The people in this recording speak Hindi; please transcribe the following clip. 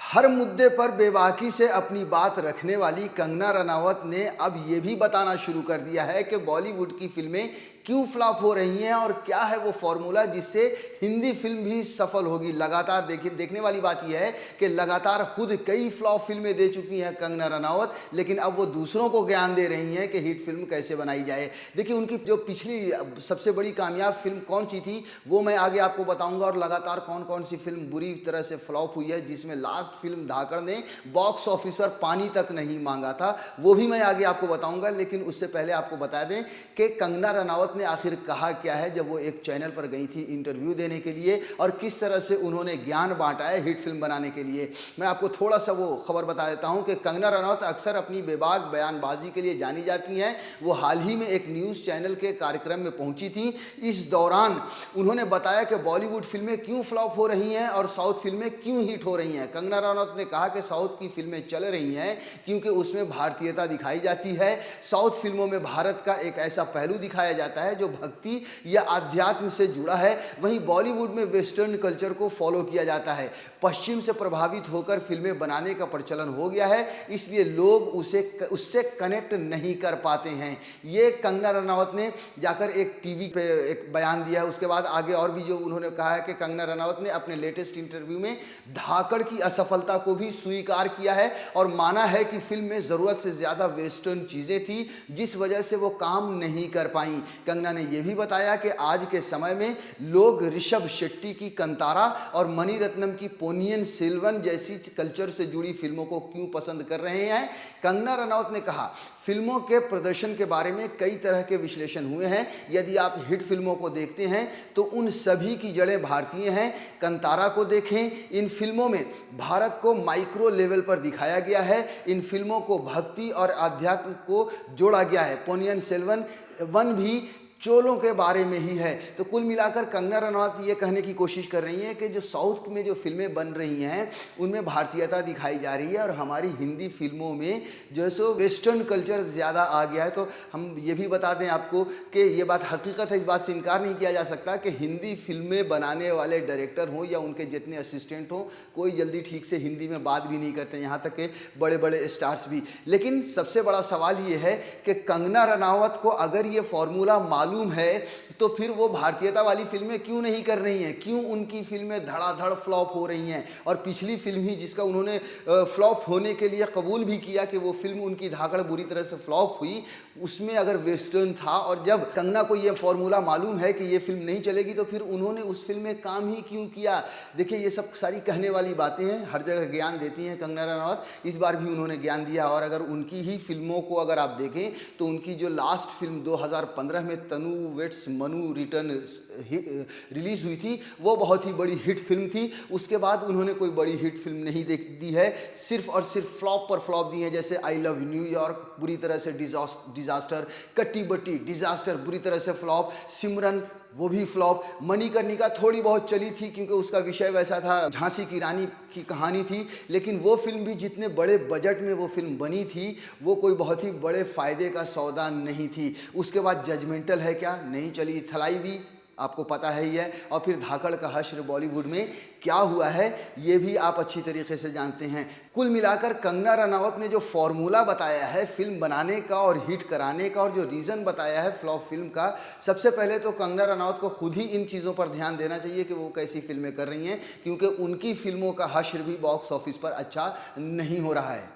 हर मुद्दे पर बेबाकी से अपनी बात रखने वाली कंगना रनावत ने अब ये भी बताना शुरू कर दिया है कि बॉलीवुड की फिल्में क्यों फ्लॉप हो रही हैं और क्या है वो फॉर्मूला जिससे हिंदी फिल्म भी सफल होगी। लगातार देखने वाली बात यह है कि लगातार खुद कई फ्लॉप फिल्में दे चुकी हैं कंगना रनावत, लेकिन अब वो दूसरों को ज्ञान दे रही हैं कि हिट फिल्म कैसे बनाई जाए। देखिए, उनकी जो पिछली सबसे बड़ी कामयाब फिल्म कौन सी थी वो मैं आगे आपको बताऊंगा, और लगातार कौन कौन सी फिल्म बुरी तरह से फ्लॉप हुई है, जिसमें लास्ट फिल्म धाकड़ ने बॉक्स ऑफिस पर पानी तक नहीं मांगा था, वो भी मैं आगे आपको बताऊंगा। लेकिन उससे पहले आपको बता दें कि कंगना रनावत ने आखिर कहा क्या है जब वो एक चैनल पर गई थी इंटरव्यू देने के लिए, और किस तरह से उन्होंने ज्ञान बांटा है हिट फिल्म बनाने के लिए। मैं आपको थोड़ा सा वो खबर बता देता हूं कि कंगना रनावत अक्सर अपनी बेबाक बयानबाजी के लिए जानी जाती हैं। वो हाल ही में एक न्यूज़ चैनल के कार्यक्रम में पहुंची थी। इस दौरान उन्होंने बताया कि बॉलीवुड फिल्में क्यों फ्लॉप हो रही हैं और साउथ फिल्में क्यों हिट हो रही हैं। कंगना रनावत ने कहा कि साउथ की फिल्में चल रही हैं क्योंकि उसमें भारतीयता दिखाई जाती है। साउथ फिल्मों में भारत का एक ऐसा पहलू दिखाया जाता है जो भक्ति या अध्यात्म से जुड़ा है। वहीं बॉलीवुड में वेस्टर्न कल्चर को फॉलो किया जाता है। पश्चिम से प्रभावित होकर फिल्में बनाने का प्रचलन हो गया है, इसलिए लोग उससे कनेक्ट नहीं कर पाते हैं। ये कंगना रनावत ने जाकर एक टीवी पे एक बयान दिया है। उसके बाद आगे और भी जो उन्होंने कहा है कि कंगना रनावत ने अपने लेटेस्ट इंटरव्यू में धाकड़ की असफलता को भी स्वीकार किया है और माना है कि फिल्म में ज़रूरत से ज़्यादा वेस्टर्न चीज़ें थी जिस वजह से वो काम नहीं कर पाई। कंगना ने यह भी बताया कि आज के समय में लोग ऋषभ शेट्टी की कंतारा और मणिरत्नम की पोनियन सेल्वन जैसी कल्चर से जुड़ी फिल्मों को क्यों पसंद कर रहे हैं। कंगना रनावत ने कहा, फिल्मों के प्रदर्शन के बारे में कई तरह के विश्लेषण हुए हैं। यदि आप हिट फिल्मों को देखते हैं तो उन सभी की जड़ें भारतीय हैं। कंतारा को देखें, इन फिल्मों में भारत को माइक्रो लेवल पर दिखाया गया है। इन फिल्मों को भक्ति और आध्यात्म को जोड़ा गया है। पोनियन सेल्वन वन भी चोलों के बारे में ही है। तो कुल मिलाकर कंगना रनावत ये कहने की कोशिश कर रही हैं कि जो साउथ में जो फिल्में बन रही हैं उनमें भारतीयता दिखाई जा रही है और हमारी हिंदी फिल्मों में जो है सो वेस्टर्न कल्चर ज़्यादा आ गया है। तो हम ये भी बता दें आपको कि ये बात हकीकत है, इस बात से इनकार नहीं किया जा सकता कि हिंदी फिल्में बनाने वाले डायरेक्टर हों या उनके जितने असिस्टेंट हों, कोई जल्दी ठीक से हिंदी में बात भी नहीं करते, यहाँ तक कि बड़े बड़े स्टार्स भी। लेकिन सबसे बड़ा सवाल ये है कि कंगना रनावत को अगर ये फॉर्मूला मालूम है तो फिर वो भारतीयता वाली फिल्में क्यों नहीं कर रही हैं, क्यों उनकी फिल्में धड़ाधड़ फ्लॉप हो रही हैं। और पिछली फिल्म ही जिसका उन्होंने फ्लॉप होने के लिए कबूल भी किया कि वो फिल्म उनकी धाकड़ बुरी तरह से फ्लॉप हुई, उसमें अगर वेस्टर्न था और जब कंगना को ये फॉर्मूला मालूम है कि ये फिल्म नहीं चलेगी तो फिर उन्होंने उस फिल्म में काम ही क्यों किया। देखिए, ये सब सारी कहने वाली बातें हैं, हर जगह ज्ञान देती हैं कंगना रनावत। इस बार भी उन्होंने ज्ञान दिया और अगर उनकी ही फिल्मों को अगर आप देखें तो उनकी जो लास्ट फिल्म 2015 में तनु वेट्स मनु रिटर्न रिलीज हुई थी वो बहुत ही बड़ी हिट फिल्म थी। उसके बाद उन्होंने कोई बड़ी हिट फिल्म नहीं दी है, सिर्फ और सिर्फ फ्लॉप पर फ्लॉप दी है। जैसे आई लव न्यूयॉर्क बुरी तरह से डिजास्टर, कट्टी बट्टी डिजास्टर बुरी तरह से फ्लॉप, सिमरन वो भी फ्लॉप, मणिकर्णिका थोड़ी बहुत चली थी क्योंकि उसका विषय वैसा था, झांसी की रानी की कहानी थी, लेकिन वो फिल्म भी जितने बड़े बजट में वो फिल्म बनी थी वो कोई बहुत ही बड़े फायदे का सौदा नहीं थी। उसके बाद जजमेंटल है क्या नहीं चली, थलाई भी आपको पता है ही है, और फिर धाकड़ का हश्र बॉलीवुड में क्या हुआ है ये भी आप अच्छी तरीके से जानते हैं। कुल मिलाकर कंगना रनावत ने जो फॉर्मूला बताया है फिल्म बनाने का और हिट कराने का और जो रीज़न बताया है फ्लॉप फिल्म का, सबसे पहले तो कंगना रनावत को खुद ही इन चीज़ों पर ध्यान देना चाहिए कि वो कैसी फिल्में कर रही हैं, क्योंकि उनकी फिल्मों का हश्र भी बॉक्स ऑफिस पर अच्छा नहीं हो रहा है।